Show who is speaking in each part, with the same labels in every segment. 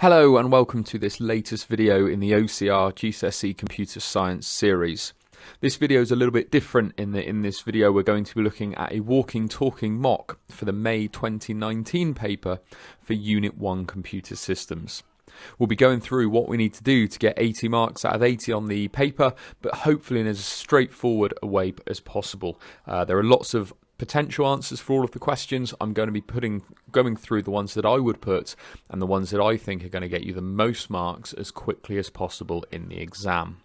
Speaker 1: Hello and welcome to this latest video in the OCR GCSE Computer Science series. This video is a little bit different in this video we're going to be looking at a walking talking mock for the May 2019 paper for Unit 1 Computer Systems. We'll be going through what we need to do to get 80 marks out of 80 on the paper, but hopefully in as straightforward a way as possible. There are lots of potential answers for all of the questions. I'm going to be going through the ones that I would put and the ones that I think are going to get you the most marks as quickly as possible in the exam.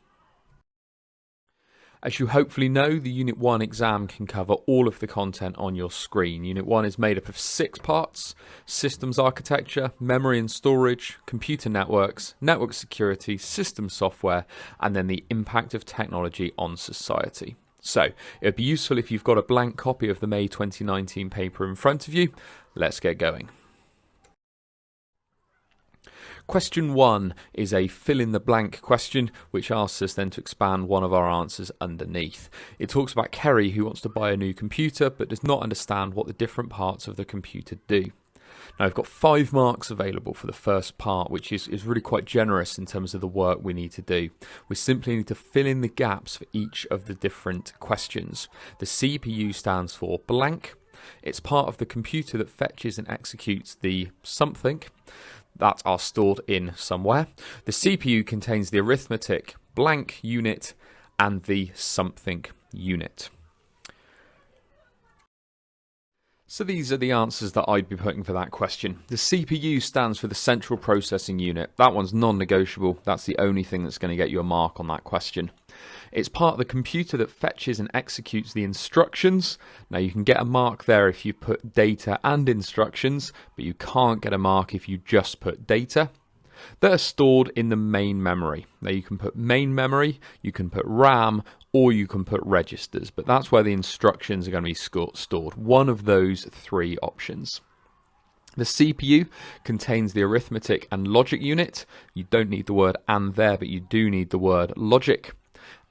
Speaker 1: As you hopefully know, the Unit 1 exam can cover all of the content on your screen. Unit 1 is made up of 6 parts: systems architecture, memory and storage, computer networks, network security, system software, and then the impact of technology on society. So, it would be useful if you've got a blank copy of the May 2019 paper in front of you. Let's get going. Question 1 is a fill-in-the-blank question, which asks us then to expand one of our answers underneath. It talks about Kerry, who wants to buy a new computer, but does not understand what the different parts of the computer do. Now, I've got 5 marks available for the first part, which is really quite generous in terms of the work we need to do. We simply need to fill in the gaps for each of the different questions. The CPU stands for blank. It's part of the computer that fetches and executes the something that are stored in somewhere. The CPU contains the arithmetic blank unit and the something unit. So these are the answers that I'd be putting for that question. The CPU stands for the central processing unit. That one's non-negotiable. That's the only thing that's going to get you a mark on that question. It's part of the computer that fetches and executes the instructions. Now you can get a mark there if you put data and instructions, but you can't get a mark if you just put data. That are stored in the main memory. Now you can put main memory, you can put RAM, or you can put registers, but that's where the instructions are going to be stored. One of those 3 options. The CPU contains the arithmetic and logic unit. You don't need the word "and" there, but you do need the word logic.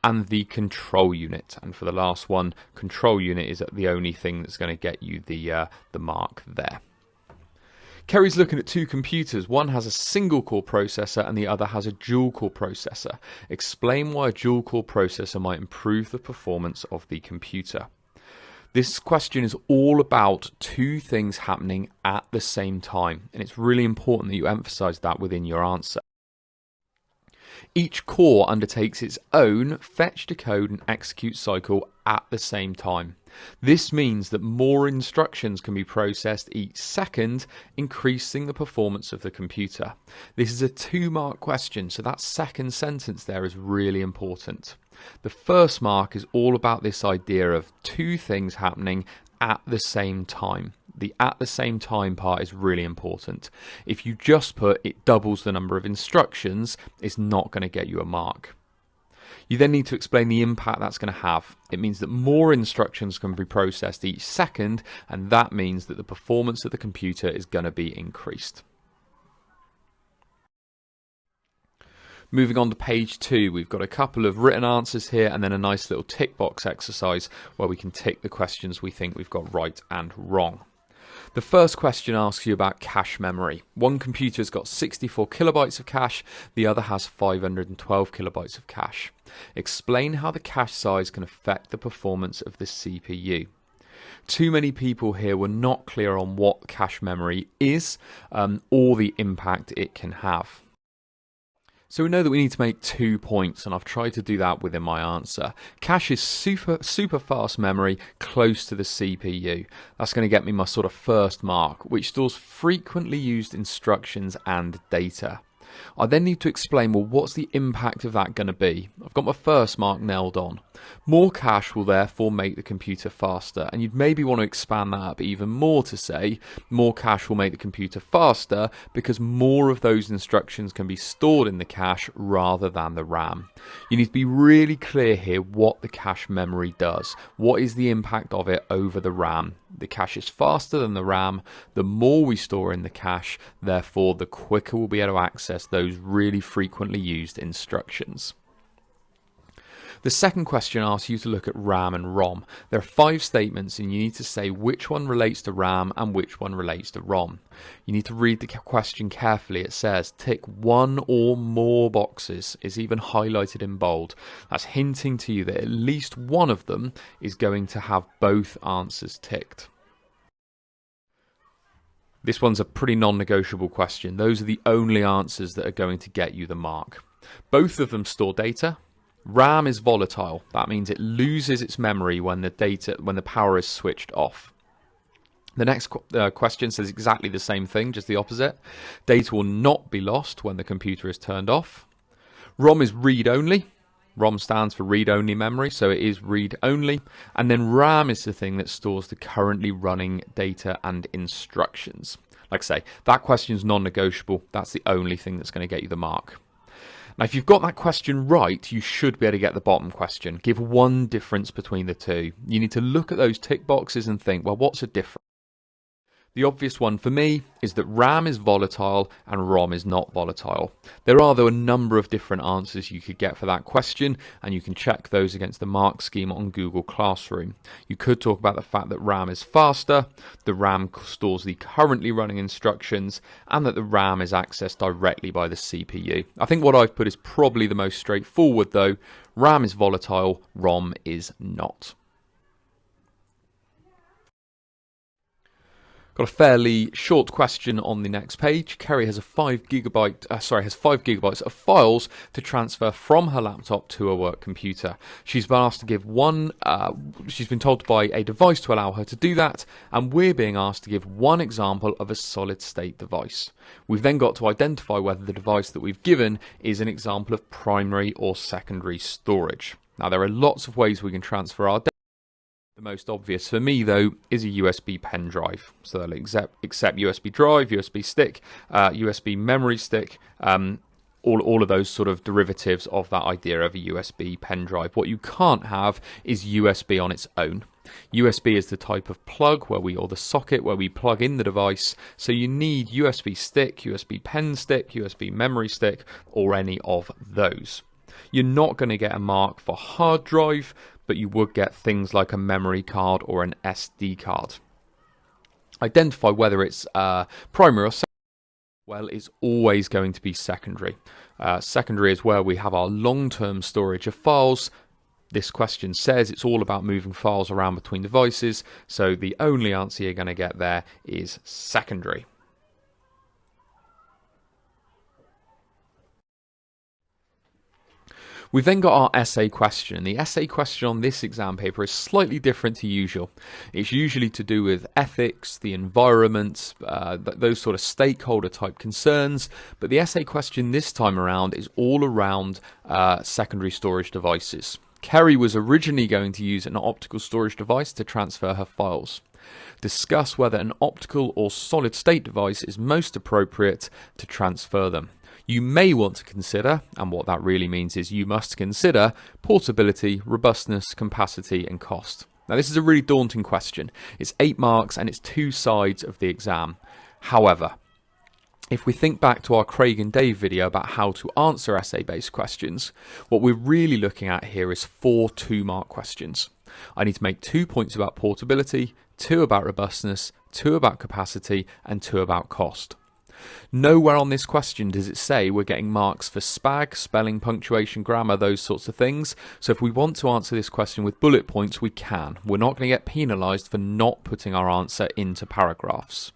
Speaker 1: And the control unit. And for the last one, control unit is the only thing that's going to get you the mark there. Kerry's looking at 2 computers. One has a single core processor and the other has a dual core processor. Explain why a dual core processor might improve the performance of the computer. This question is all about 2 things happening at the same time, and it's really important that you emphasize that within your answer. Each core undertakes its own fetch, decode and execute cycle at the same time. This means that more instructions can be processed each second, increasing the performance of the computer. This is a 2-mark question, so that second sentence there is really important. The first mark is all about this idea of 2 things happening at the same time. The at the same time part is really important. If you just put it doubles the number of instructions, it's not going to get you a mark. You then need to explain the impact that's going to have. It means that more instructions can be processed each second, and that means that the performance of the computer is going to be increased. Moving on to page 2, we've got a couple of written answers here and then a nice little tick box exercise where we can tick the questions we think we've got right and wrong. The first question asks you about cache memory. One computer's got 64 kilobytes of cache, the other has 512 kilobytes of cache. Explain how the cache size can affect the performance of the CPU. Too many people here were not clear on what cache memory is or the impact it can have. So we know that we need to make 2 points, and I've tried to do that within my answer. Cache is super fast memory close to the CPU. That's going to get me my sort of first mark, which stores frequently used instructions and data. I then need to explain, well, what's the impact of that going to be? I've got my first mark nailed on. More cache will therefore make the computer faster, and you'd maybe want to expand that up even more to say more cache will make the computer faster because more of those instructions can be stored in the cache rather than the RAM. You need to be really clear here what the cache memory does. What is the impact of it over the RAM? The cache is faster than the RAM. The more we store in the cache, therefore the quicker we'll be able to access those really frequently used instructions. The second question asks you to look at RAM and ROM. There are 5 statements and you need to say which one relates to RAM and which one relates to ROM. You need to read the question carefully. It says tick one or more boxes, is even highlighted in bold. That's hinting to you that at least one of them is going to have both answers ticked. This one's a pretty non-negotiable question. Those are the only answers that are going to get you the mark. Both of them store data. RAM is volatile. That means it loses its memory when the power is switched off. The next question says exactly the same thing, just the opposite. Data will not be lost when the computer is turned off. ROM is read-only. ROM stands for read-only memory, so it is read-only. And then RAM is the thing that stores the currently running data and instructions. Like I say, that question's non-negotiable. That's the only thing that's going to get you the mark. Now, if you've got that question right, you should be able to get the bottom question. Give one difference between the two. You need to look at those tick boxes and think, well, what's a difference? The obvious one for me is that RAM is volatile and ROM is not volatile. There are, though, a number of different answers you could get for that question, and you can check those against the mark scheme on Google Classroom. You could talk about the fact that RAM is faster, the RAM stores the currently running instructions, and that the RAM is accessed directly by the CPU. I think what I've put is probably the most straightforward, though. RAM is volatile, ROM is not. Got a fairly short question on the next page. Kerry has 5 gigabytes of files to transfer from her laptop to a work computer. She's been asked to give she's been told to buy a device to allow her to do that, and we're being asked to give one example of a solid state device. We've then got to identify whether the device that we've given is an example of primary or secondary storage. Now, there are lots of ways we can transfer our data. The most obvious for me, though, is a USB pen drive. So they'll accept USB drive, USB stick, USB memory stick, all of those sort of derivatives of that idea of a USB pen drive. What you can't have is USB on its own. USB is the type of plug or the socket where we plug in the device. So you need USB stick, USB pen stick, USB memory stick, or any of those. You're not going to get a mark for hard drive, but you would get things like a memory card or an SD card. Identify whether it's primary or secondary. Well, it's always going to be secondary. Secondary is where we have our long-term storage of files. This question says it's all about moving files around between devices, so the only answer you're going to get there is secondary. We've then got our essay question. The essay question on this exam paper is slightly different to usual. It's usually to do with ethics, the environment, those sort of stakeholder type concerns, but the essay question this time around is all around secondary storage devices. Kerry was originally going to use an optical storage device to transfer her files. Discuss whether an optical or solid state device is most appropriate to transfer them. You may want to consider, and what that really means is you must consider, portability, robustness, capacity, and cost. Now, this is a really daunting question. It's 8 marks and it's 2 sides of the exam. However, if we think back to our Craig and Dave video about how to answer essay-based questions, what we're really looking at here is 4 2-mark questions. I need to make 2 points about portability, 2 about robustness, 2 about capacity, and 2 about cost. Nowhere on this question does it say we're getting marks for spag, spelling, punctuation, grammar, those sorts of things. So if we want to answer this question with bullet points, we can. We're not going to get penalised for not putting our answer into paragraphs.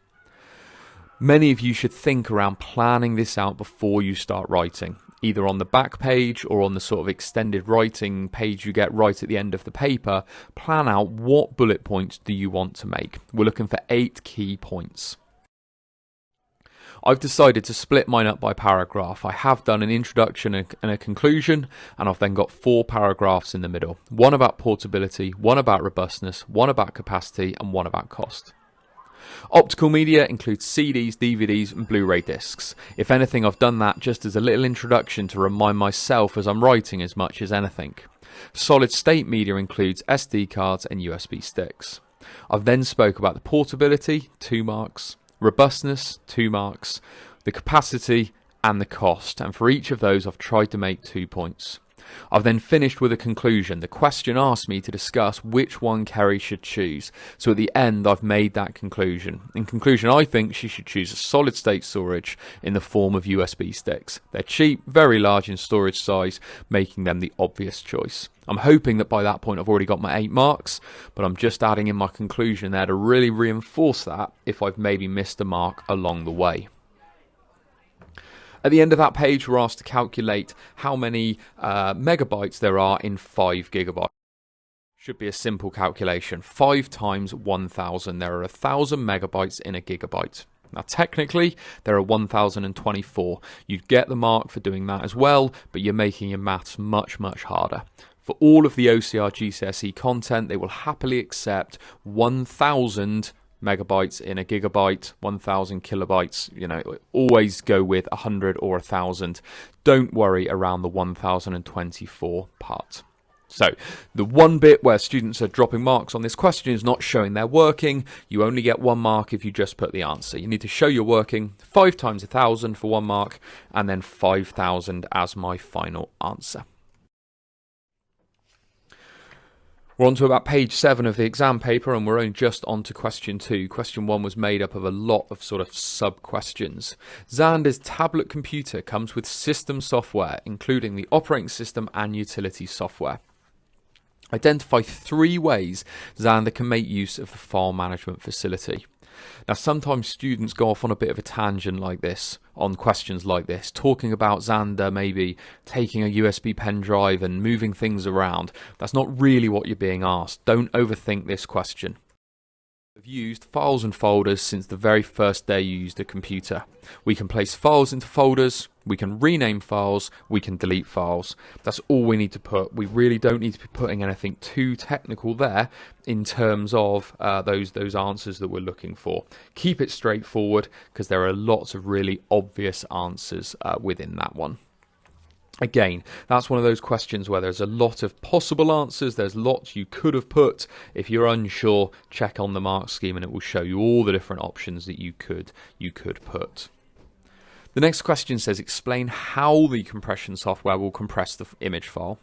Speaker 1: Many of you should think around planning this out before you start writing, either on the back page or on the sort of extended writing page you get right at the end of the paper. Plan out what bullet points do you want to make. We're looking for 8 key points. I've decided to split mine up by paragraph. I have done an introduction and a conclusion, and I've then got 4 paragraphs in the middle. 1 about portability, 1 about robustness, 1 about capacity, and 1 about cost. Optical media includes CDs, DVDs, and Blu-ray discs. If anything, I've done that just as a little introduction to remind myself as I'm writing as much as anything. Solid state media includes SD cards and USB sticks. I've then spoke about the portability, 2 marks. Robustness, 2 marks, the capacity and the cost, and for each of those I've tried to make 2 points. I've then finished with a conclusion. The question asked me to discuss which one Kerry should choose. So at the end, I've made that conclusion. In conclusion, I think she should choose a solid state storage in the form of USB sticks. They're cheap, very large in storage size, making them the obvious choice. I'm hoping that by that point I've already got my 8 marks, but I'm just adding in my conclusion there to really reinforce that if I've maybe missed a mark along the way. At the end of that page, we're asked to calculate how many megabytes there are in 5 gigabytes. Should be a simple calculation. 5 times 1000. There are 1000 megabytes in a gigabyte. Now technically, there are 1024. You'd get the mark for doing that as well, but you're making your maths much, much harder. For all of the OCR GCSE content, they will happily accept 1000 megabytes in a gigabyte, 1000 kilobytes, always go with 100 or 1000. Don't worry around the 1024 part. So the one bit where students are dropping marks on this question is not showing they're working. You only get 1 mark if you just put the answer. You need to show you're working. 5 times 1000 for 1 mark, and then 5000 as my final answer. We're on to about page 7 of the exam paper, and we're only just on to question 2. Question 1 was made up of a lot of sort of sub-questions. Xander's tablet computer comes with system software, including the operating system and utility software. Identify 3 ways Xander can make use of the file management facility. Now, sometimes students go off on a bit of a tangent like this, on questions like this, talking about Xander maybe taking a USB pen drive and moving things around. That's not really what you're being asked. Don't overthink this question. We've used files and folders since the very first day you used a computer. We can place files into folders, we can rename files, we can delete files. That's all we need to put. We really don't need to be putting anything too technical there in terms of those answers that we're looking for. Keep it straightforward because there are lots of really obvious answers within that one. Again, that's one of those questions where there's a lot of possible answers. There's lots you could have put. If you're unsure, check on the mark scheme and it will show you all the different options that you could put. The next question says, explain how the compression software will compress the image file.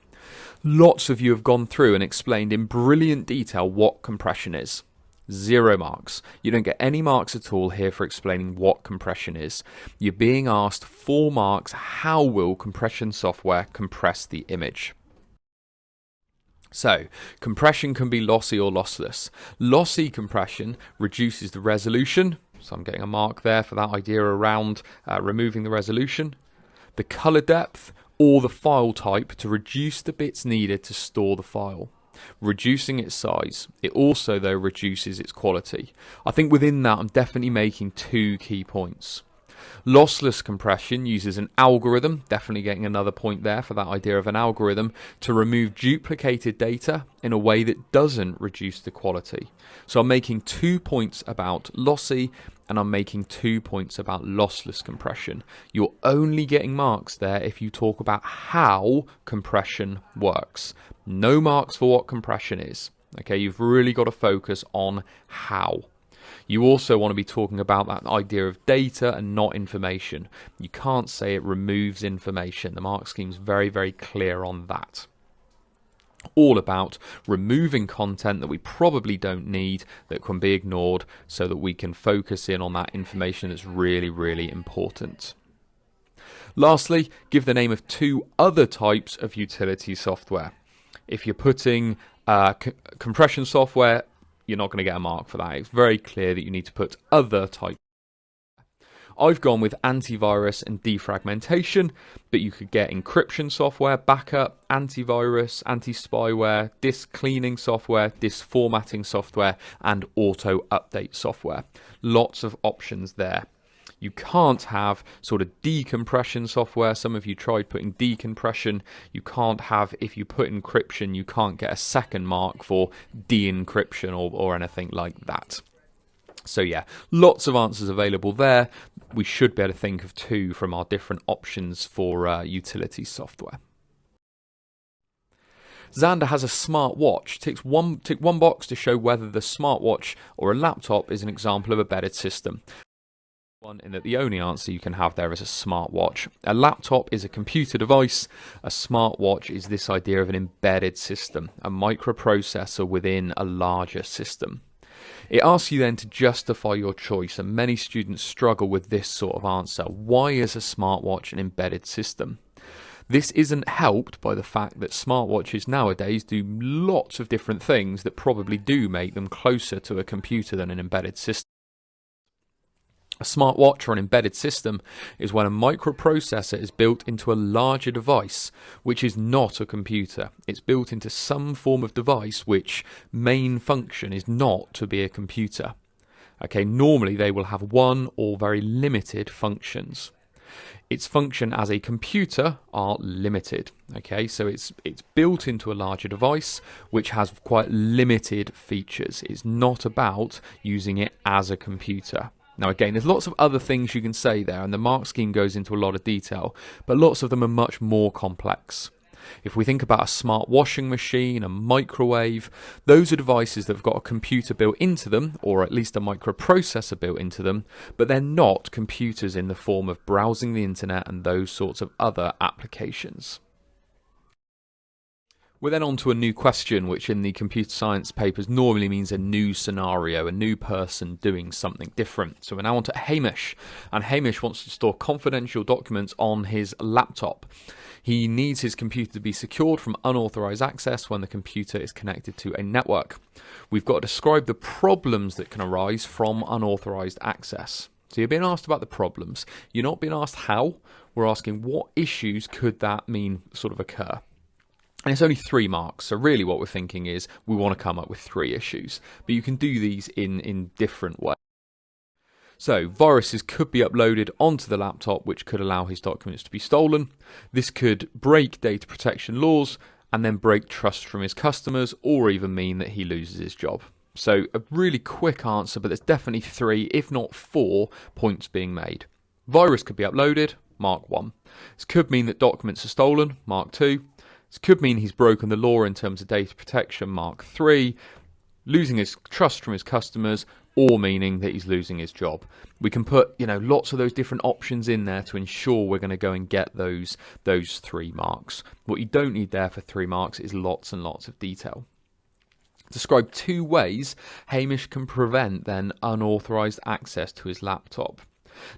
Speaker 1: Lots of you have gone through and explained in brilliant detail what compression is. 0 marks. You don't get any marks at all here for explaining what compression is. You're being asked 4 marks. How will compression software compress the image? So, compression can be lossy or lossless. Lossy compression reduces the resolution. So I'm getting a mark there for that idea around removing the resolution. The color depth or the file type to reduce the bits needed to store the file. Reducing its size. It also, though, reduces its quality. I think within that, I'm definitely making 2 key points. Lossless compression uses an algorithm, definitely getting another point there for that idea of an algorithm, to remove duplicated data in a way that doesn't reduce the quality. So I'm making 2 points about lossy, and I'm making 2 points about lossless compression. You're only getting marks there if you talk about how compression works. No marks for what compression is. Okay, you've really got to focus on how. You also want to be talking about that idea of data and not information. You can't say it removes information. The mark scheme's very, very clear on that. All about removing content that we probably don't need, that can be ignored, so that we can focus in on that information that's really, really important. Lastly, give the name of 2 other types of utility software. If you're putting compression software, you're not going to get a mark for that. It's very clear that you need to put other types. I've gone with antivirus and defragmentation, but you could get encryption software, backup, antivirus, anti-spyware, disk cleaning software, disk formatting software, and auto update software. Lots of options there. You can't have sort of decompression software. Some of you tried putting decompression. You can't have, if you put encryption, you can't get a second mark for de-encryption or anything like that. So yeah, lots of answers available there. We should be able to think of 2 from our different options for utility software. Xander has a smartwatch. Tick one box to show whether the smartwatch or a laptop is an example of a embedded system. One in that the only answer you can have there is a smartwatch. A laptop is a computer device. A smartwatch is this idea of an embedded system, a microprocessor within a larger system. It asks you then to justify your choice, and many students struggle with this sort of answer. Why is a smartwatch an embedded system? This isn't helped by the fact that smartwatches nowadays do lots of different things that probably do make them closer to a computer than an embedded system. A smartwatch or an embedded system is when a microprocessor is built into a larger device, which is not a computer. It's built into some form of device which main function is not to be a computer. Okay, normally they will have one or very limited functions. Its function as a computer are limited. Okay, so it's built into a larger device which has quite limited features. It's not about using it as a computer. Now again, there's lots of other things you can say there, and the mark scheme goes into a lot of detail, but lots of them are much more complex. If we think about a smart washing machine, a microwave, those are devices that have got a computer built into them, or at least a microprocessor built into them, but they're not computers in the form of browsing the internet and those sorts of other applications. We're then on to a new question, which in the computer science papers normally means a new scenario, a new person doing something different. So we're now on to Hamish, and Hamish wants to store confidential documents on his laptop. He needs his computer to be secured from unauthorized access when the computer is connected to a network. We've got to describe the problems that can arise from unauthorized access. So you're being asked about the problems. You're not being asked how. We're asking what issues could that mean sort of occur. And it's only 3 marks, so really what we're thinking is we want to come up with 3 issues. But you can do these in different ways. So, viruses could be uploaded onto the laptop, which could allow his documents to be stolen. This could break data protection laws, and then break trust from his customers, or even mean that he loses his job. So, a really quick answer, but there's definitely 3, if not 4, points being made. Virus could be uploaded, mark 1. This could mean that documents are stolen, mark 2. This could mean he's broken the law in terms of data protection, mark 3, losing his trust from his customers, or meaning that he's losing his job. We can put, lots of those different options in there to ensure we're going to go and get those 3 marks. What you don't need there for 3 marks is lots and lots of detail. Describe 2 ways Hamish can prevent then unauthorized access to his laptop.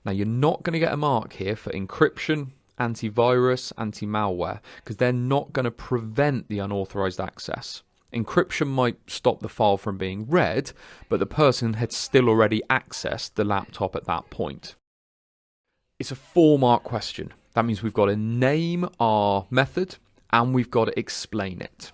Speaker 1: Now you're not going to get a mark here for encryption, antivirus, anti-malware, because they're not going to prevent the unauthorized access. Encryption might stop the file from being read, but the person had still already accessed the laptop at that point. It's a 4-mark question. That means we've got to name our method and we've got to explain it.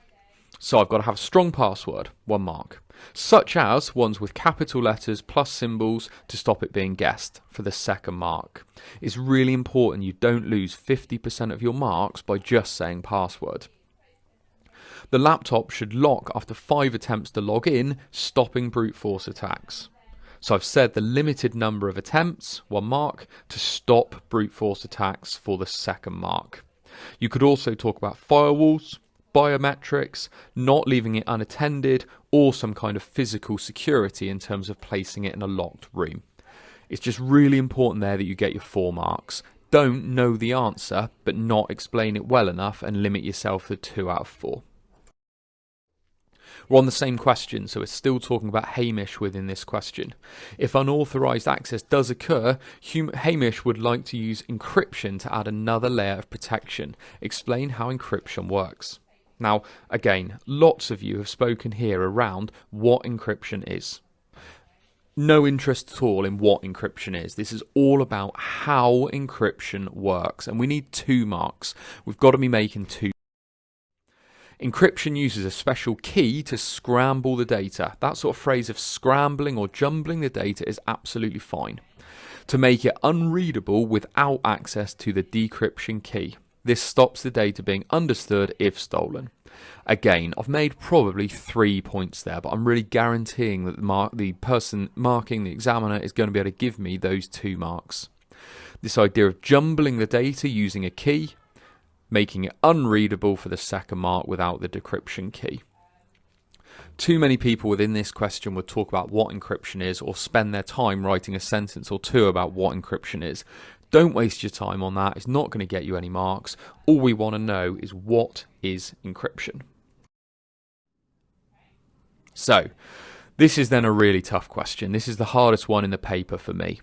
Speaker 1: So I've got to have a strong password, 1 mark, such as ones with capital letters plus symbols to stop it being guessed for the 2nd mark. It's really important you don't lose 50% of your marks by just saying password. The laptop should lock after 5 attempts to log in, stopping brute force attacks. So I've said the limited number of attempts, 1 mark, to stop brute force attacks for the 2nd mark. You could also talk about firewalls, biometrics, not leaving it unattended, or some kind of physical security in terms of placing it in a locked room. It's just really important there that you get your 4 marks. Don't know the answer, but not explain it well enough and limit yourself to 2 out of 4. We're on the same question, so we're still talking about Hamish within this question. If unauthorized access does occur, Hamish would like to use encryption to add another layer of protection. Explain how encryption works. Now, again, lots of you have spoken here around what encryption is. No interest at all in what encryption is. This is all about how encryption works, and we need 2 marks. We've got to be making 2. Encryption uses a special key to scramble the data. That sort of phrase of scrambling or jumbling the data is absolutely fine. To make it unreadable without access to the decryption key. This stops the data being understood if stolen. Again, I've made probably 3 points there, but I'm really guaranteeing that the person marking the examiner is going to be able to give me those 2 marks. This idea of jumbling the data using a key, making it unreadable for the 2nd mark without the decryption key. Too many people within this question would talk about what encryption is or spend their time writing a sentence or two about what encryption is. Don't waste your time on that. It's not going to get you any marks. All we want to know is what is encryption. So, this is then a really tough question. This is the hardest one in the paper for me.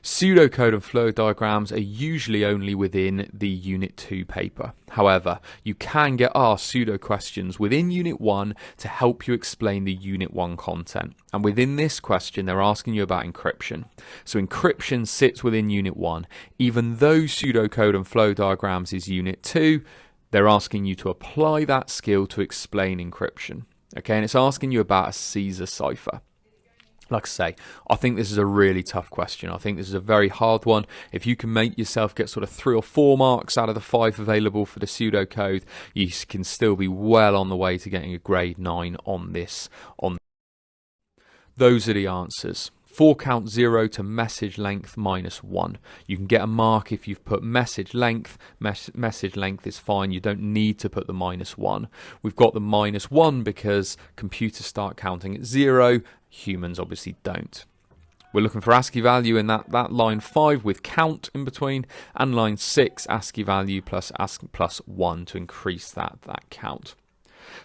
Speaker 1: Pseudocode and flow diagrams are usually only within the Unit 2 paper. However, you can get asked pseudo questions within Unit 1 to help you explain the Unit 1 content. And within this question, they're asking you about encryption. So encryption sits within Unit 1. Even though pseudocode and flow diagrams is Unit 2, they're asking you to apply that skill to explain encryption. Okay, and it's asking you about a Caesar cipher. Like I say, I think this is a really tough question. I think this is a very hard one. If you can make yourself get sort of 3 or 4 marks out of the 5 available for the pseudocode, you can still be well on the way to getting a grade 9 on this. Those are the answers. 4 count 0 to message length -1. You can get a mark if you've put message length. Message length is fine. You don't need to put the -1. We've got the -1 because computers start counting at 0. Humans obviously don't. We're looking for ASCII value in that line 5 with count in between, and line 6 ASCII value plus ASCII plus 1 to increase that count.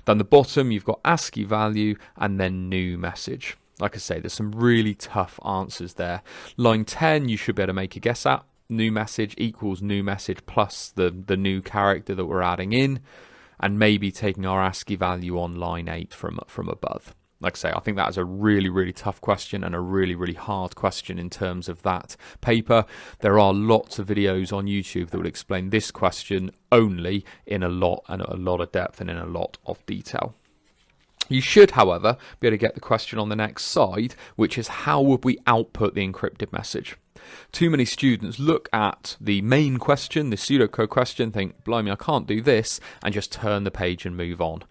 Speaker 1: Down the bottom you've got ASCII value and then new message. Like I say, there's some really tough answers there. Line 10 you should be able to make a guess at. New message equals new message plus the new character that we're adding in, and maybe taking our ASCII value on line 8 from above. Like I say, I think that is a really, really tough question and a really, really hard question in terms of that paper. There are lots of videos on YouTube that will explain this question only in a lot of depth and in a lot of detail. You should, however, be able to get the question on the next slide, which is how would we output the encrypted message? Too many students look at the main question, the pseudocode question, think, blimey, I can't do this, and just turn the page and move on.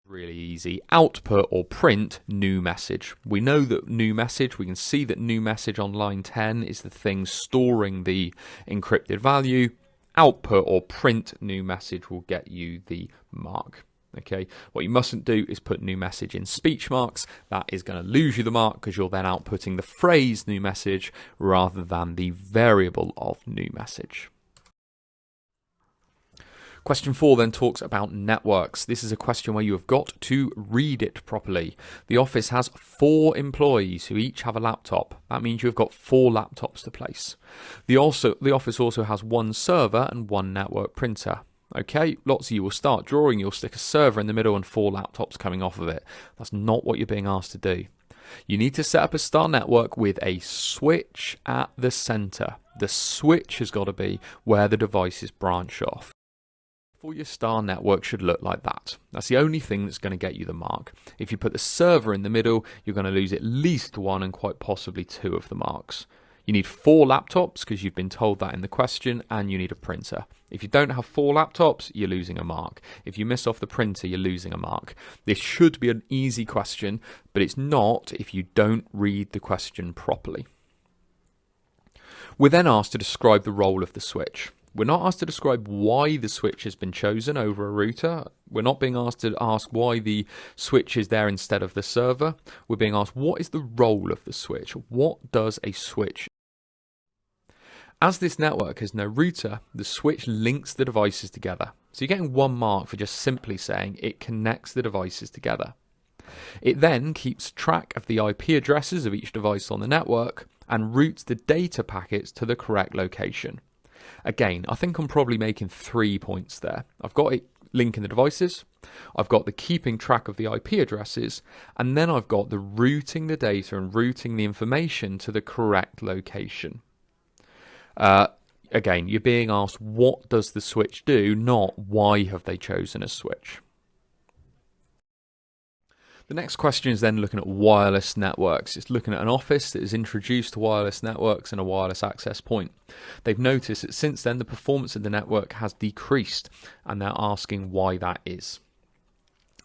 Speaker 1: Really easy. Output or print new message. We know that new message, we can see that new message on line 10 is the thing storing the encrypted value. Output or print new message will get you the mark. Okay, what you mustn't do is put new message in speech marks. That is going to lose you the mark because you're then outputting the phrase new message rather than the variable of new message. Question 4 then talks about networks. This is a question where you have got to read it properly. The office has 4 employees who each have a laptop. That means you've got 4 laptops to place. The office also has 1 server and 1 network printer. Okay, lots of you will start drawing, you'll stick a server in the middle and 4 laptops coming off of it. That's not what you're being asked to do. You need to set up a star network with a switch at the center. The switch has got to be where the devices branch off. Your star network should look like that. That's the only thing that's going to get you the mark. If you put the server in the middle, you're going to lose at least 1 and quite possibly 2 of the marks. You need 4 laptops because you've been told that in the question, and you need a printer. If you don't have 4 laptops, you're losing a mark. If you miss off the printer, you're losing a mark. This should be an easy question, but it's not if you don't read the question properly. We're then asked to describe the role of the switch. We're not asked to describe why the switch has been chosen over a router. We're not being asked to ask why the switch is there instead of the server. We're being asked what is the role of the switch? What does a switch do? As this network has no router, the switch links the devices together. So you're getting 1 mark for just simply saying it connects the devices together. It then keeps track of the IP addresses of each device on the network and routes the data packets to the correct location. Again, I think I'm probably making 3 points there. I've got it linking the devices, I've got the keeping track of the IP addresses, and then I've got the routing the data and routing the information to the correct location. Again, you're being asked what does the switch do, not why have they chosen a switch. The next question is then looking at wireless networks. It's looking at an office that has introduced wireless networks and a wireless access point. They've noticed that since then the performance of the network has decreased, and they're asking why that is.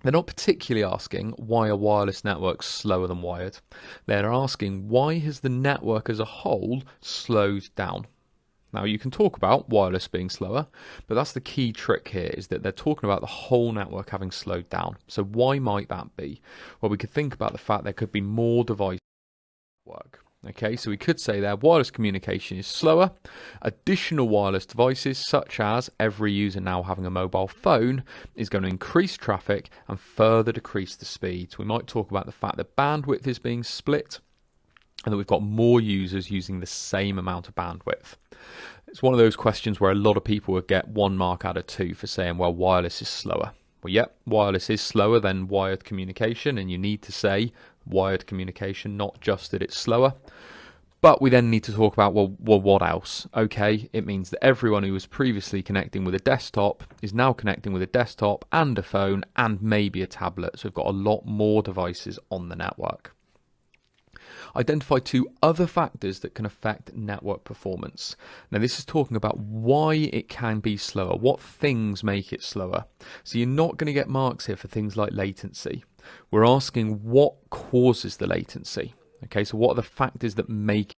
Speaker 1: They're not particularly asking why a wireless network's slower than wired. They're asking why has the network as a whole slowed down. Now you can talk about wireless being slower, but that's the key trick here, is that they're talking about the whole network having slowed down. So why might that be? Well, we could think about the fact there could be more devices at work. Okay, so we could say there wireless communication is slower. Additional wireless devices, such as every user now having a mobile phone, is going to increase traffic and further decrease the speeds. We might talk about the fact that bandwidth is being split and that we've got more users using the same amount of bandwidth. It's one of those questions where a lot of people would get 1 mark out of 2 for saying, well, wireless is slower. Well, yep, wireless is slower than wired communication, and you need to say wired communication, not just that it's slower. But we then need to talk about, well, what else? Okay, it means that everyone who was previously connecting with a desktop is now connecting with a desktop and a phone and maybe a tablet. So we've got a lot more devices on the network. Identify 2 other factors that can affect network performance. Now this is talking about why it can be slower, what things make it slower. So you're not going to get marks here for things like latency. We're asking what causes the latency. Okay, so what are the factors that make it?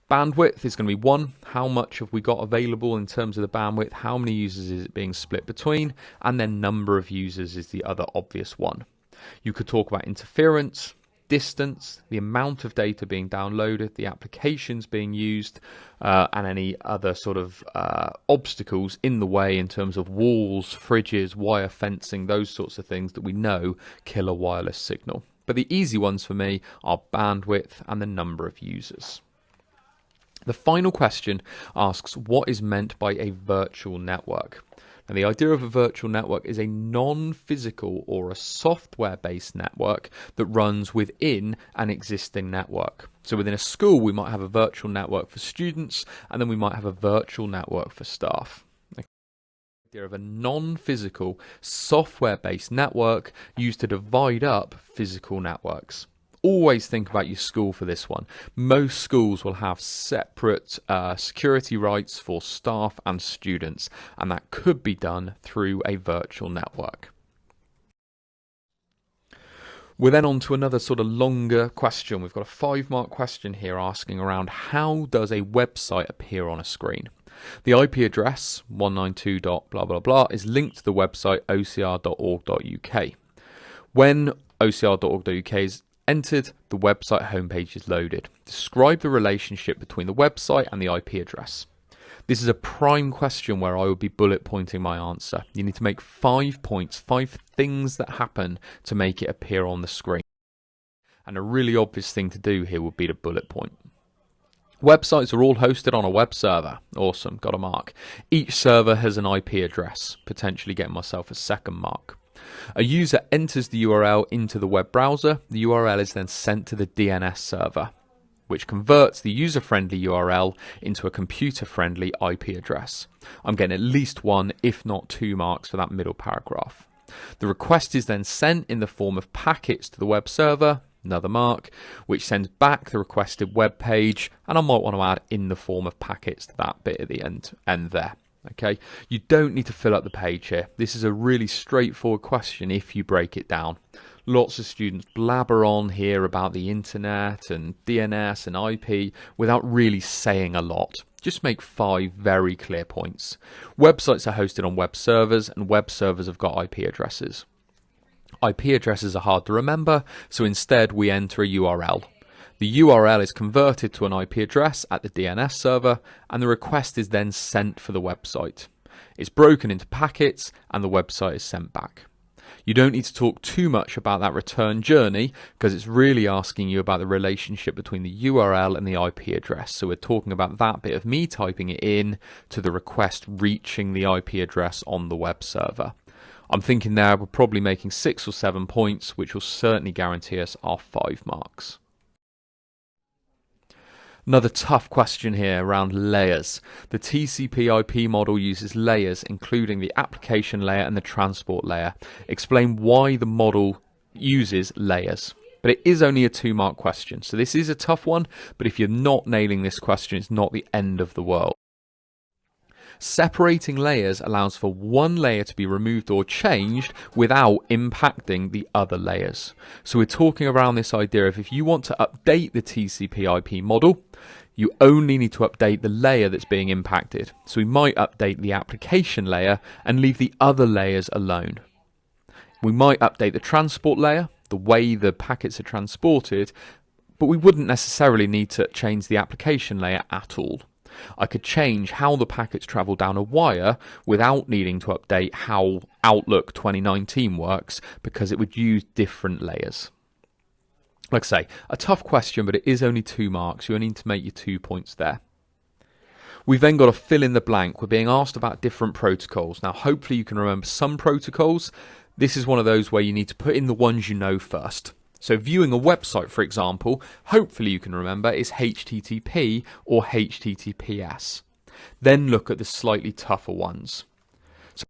Speaker 1: Bandwidth is going to be 1. How much have we got available in terms of the bandwidth? How many users is it being split between? And then number of users is the other obvious one. You could talk about interference, distance, the amount of data being downloaded, the applications being used, and any other sort of obstacles in the way in terms of walls, fridges, wire fencing, those sorts of things that we know kill a wireless signal. But the easy ones for me are bandwidth and the number of users. The final question asks, what is meant by a virtual network? Now, the idea of a virtual network is a non-physical or a software-based network that runs within an existing network. So within a school, we might have a virtual network for students, and then we might have a virtual network for staff. The idea of a non-physical, software-based network used to divide up physical networks. Always think about your school for this one. Most schools will have separate security rights for staff and students, and that could be done through a virtual network. We're then on to another sort of longer question. We've got a 5-mark question here asking around how does a website appear on a screen? The IP address 192.blah is linked to the website ocr.org.uk. When ocr.org.uk is entered, the website homepage is loaded. Describe the relationship between the website and the IP address. This is a prime question where I would be bullet pointing my answer. You need to make 5 points, 5 things that happen to make it appear on the screen. And a really obvious thing to do here would be to bullet point. Websites are all hosted on a web server. Awesome, got a mark. Each server has an IP address, potentially getting myself a 2nd mark. A user enters the URL into the web browser. The URL is then sent to the DNS server, which converts the user-friendly URL into a computer-friendly IP address. I'm getting at least 1, if not 2 marks for that middle paragraph. The request is then sent in the form of packets to the web server, another mark, which sends back the requested web page, and I might want to add in the form of packets to that bit at the end there. Okay, you don't need to fill up the page here. This is a really straightforward question if you break it down. Lots of students blabber on here about the internet and DNS and IP without really saying a lot. Just make 5 very clear points. Websites are hosted on web servers, and web servers have got IP addresses. IP addresses are hard to remember, so instead we enter a URL. The URL is converted to an IP address at the DNS server, and the request is then sent for the website. It's broken into packets, and the website is sent back. You don't need to talk too much about that return journey, because it's really asking you about the relationship between the URL and the IP address. So we're talking about that bit of me typing it in to the request reaching the IP address on the web server. I'm thinking there we're probably making 6 or 7 points, which will certainly guarantee us our 5 marks. Another tough question here around layers. The TCP/IP model uses layers, including the application layer and the transport layer. Explain why the model uses layers. But it is only a 2-mark question, so this is a tough one, but if you're not nailing this question, it's not the end of the world. Separating layers allows for one layer to be removed or changed without impacting the other layers. So we're talking around this idea of if you want to update the TCP/IP model, You only need to update the layer that's being impacted. So we might update the application layer and leave the other layers alone. We might update the transport layer, the way the packets are transported, but we wouldn't necessarily need to change the application layer at all. I could change how the packets travel down a wire without needing to update how Outlook 2019 works, because it would use different layers. Like I say, a tough question, but it is only 2 marks. You only need to make your 2 points there. We've then got to fill in the blank. We're being asked about different protocols. Now, hopefully you can remember some protocols. This is one of those where you need to put in the ones you know first. So viewing a website, for example, hopefully you can remember is HTTP or HTTPS. Then look at the slightly tougher ones. So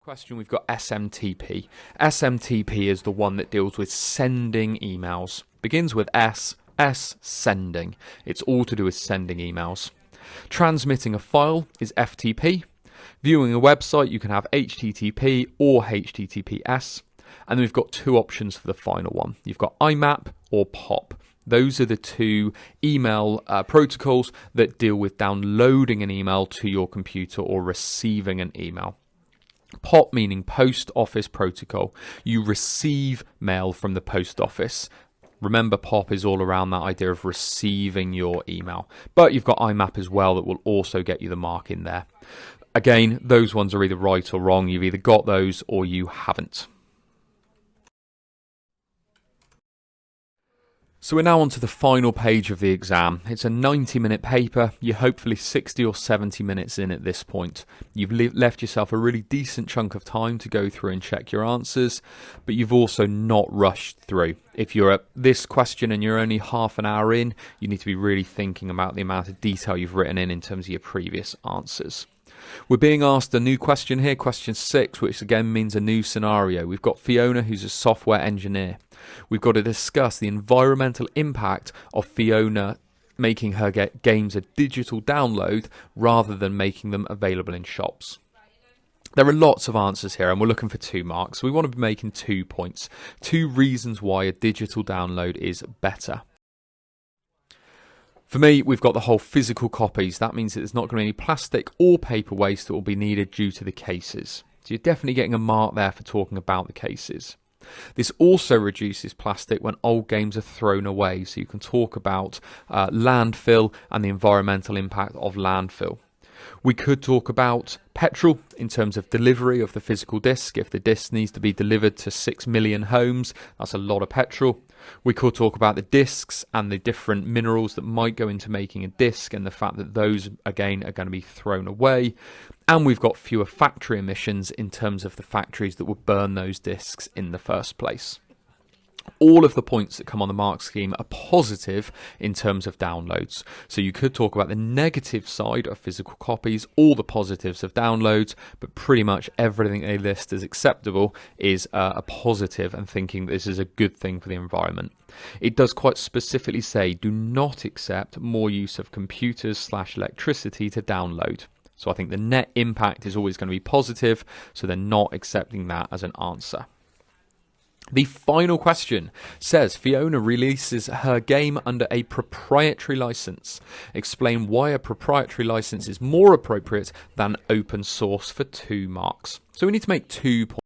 Speaker 1: question, we've got SMTP. SMTP is the one that deals with sending emails. Begins with S, sending. It's all to do with sending emails. Transmitting a file is FTP. Viewing a website, you can have HTTP or HTTPS. And then we've got 2 options for the final one. You've got IMAP or POP. Those are the 2 email protocols that deal with downloading an email to your computer or receiving an email. POP meaning Post Office Protocol. You receive mail from the post office. Remember, POP is all around that idea of receiving your email. But you've got IMAP as well that will also get you the mark in there. Again, those ones are either right or wrong. You've either got those or you haven't. So we're now on to the final page of the exam. It's a 90-minute paper. You're hopefully 60 or 70 minutes in at this point. You've left yourself a really decent chunk of time to go through and check your answers, but you've also not rushed through. If you're at this question and you're only half an hour in, you need to be really thinking about the amount of detail you've written in terms of your previous answers. We're being asked a new question here, question 6, which again means a new scenario. We've got Fiona, who's a software engineer. We've got to discuss the environmental impact of Fiona making her games a digital download rather than making them available in shops. There are lots of answers here and we're looking for 2 marks. So we want to be making 2 points. 2 reasons why a digital download is better. For me, we've got the whole physical copies. That means that there's not going to be any plastic or paper waste that will be needed due to the cases. So you're definitely getting a mark there for talking about the cases. This also reduces plastic when old games are thrown away. So you can talk about landfill and the environmental impact of landfill. We could talk about petrol in terms of delivery of the physical disc. If the disc needs to be delivered to 6 million homes, that's a lot of petrol. We could talk about the discs and the different minerals that might go into making a disc and the fact that those, again, are going to be thrown away. And we've got fewer factory emissions in terms of the factories that would burn those discs in the first place. All of the points that come on the mark scheme are positive in terms of downloads. So you could talk about the negative side of physical copies, all the positives of downloads, but pretty much everything they list as acceptable is a positive and thinking this is a good thing for the environment. It does quite specifically say do not accept more use of computers/electricity to download. So I think the net impact is always going to be positive, so they're not accepting that as an answer. The final question says Fiona releases her game under a proprietary license. Explain why a proprietary license is more appropriate than open source for 2 marks. So we need to make 2 points.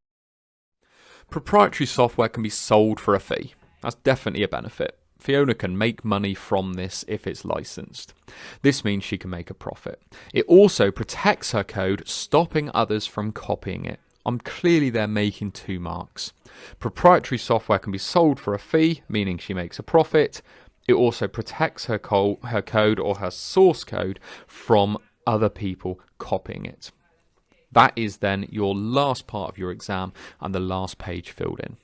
Speaker 1: Proprietary software can be sold for a fee. That's definitely a benefit. Fiona can make money from this if it's licensed. This means she can make a profit. It also protects her code, stopping others from copying it. I'm clearly there making 2 marks. Proprietary software can be sold for a fee, meaning she makes a profit. It also protects her code or her source code from other people copying it. That is then your last part of your exam and the last page filled in.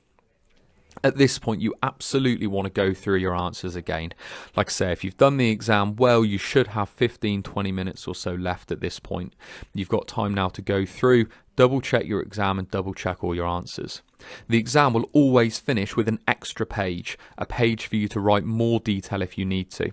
Speaker 1: At this point, you absolutely want to go through your answers again. Like I say, if you've done the exam well, you should have 15-20 minutes or so left at this point. You've got time now to go through, double check your exam and double check all your answers. The exam will always finish with an extra page, a page for you to write more detail if you need to.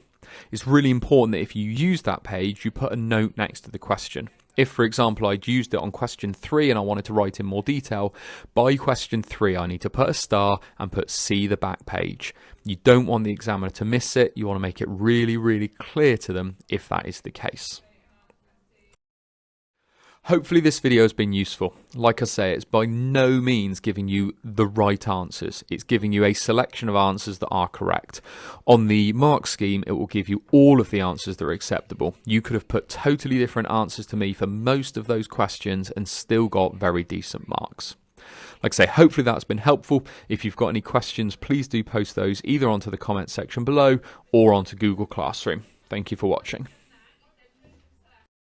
Speaker 1: It's really important that if you use that page, you put a note next to the question. If, for example, I'd used it on question 3 and I wanted to write in more detail, by question 3 I need to put a star and put see the back page. You don't want the examiner to miss it. You want to make it really, really clear to them if that is the case. Hopefully this video has been useful. Like I say, it's by no means giving you the right answers. It's giving you a selection of answers that are correct. On the mark scheme, it will give you all of the answers that are acceptable. You could have put totally different answers to me for most of those questions and still got very decent marks. Like I say, hopefully that's been helpful. If you've got any questions, please do post those either onto the comment section below or onto Google Classroom. Thank you for watching.